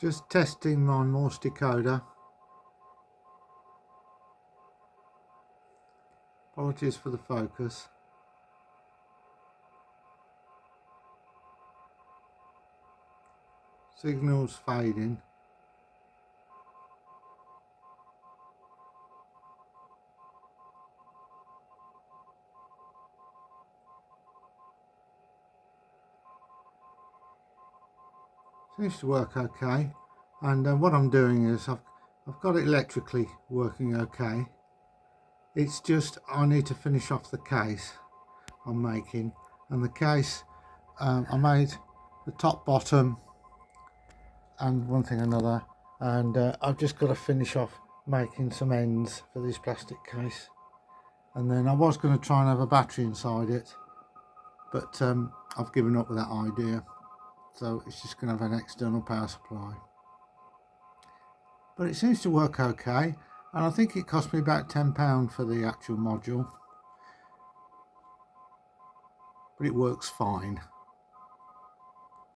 Just testing my Morse decoder. Apologies for the focus. Signal's fading. Seems to work okay, and what I'm doing is I've got it electrically working okay. It's just I need to finish off the case I'm making, and the case I made the top, bottom, and one thing or another, and I've just got to finish off making some ends for this plastic case, and then I was going to try and have a battery inside it, but I've given up with that idea. So it's just going to have an external power supply. But it seems to work okay, and I think it cost me about £10 for the actual module. But it works fine.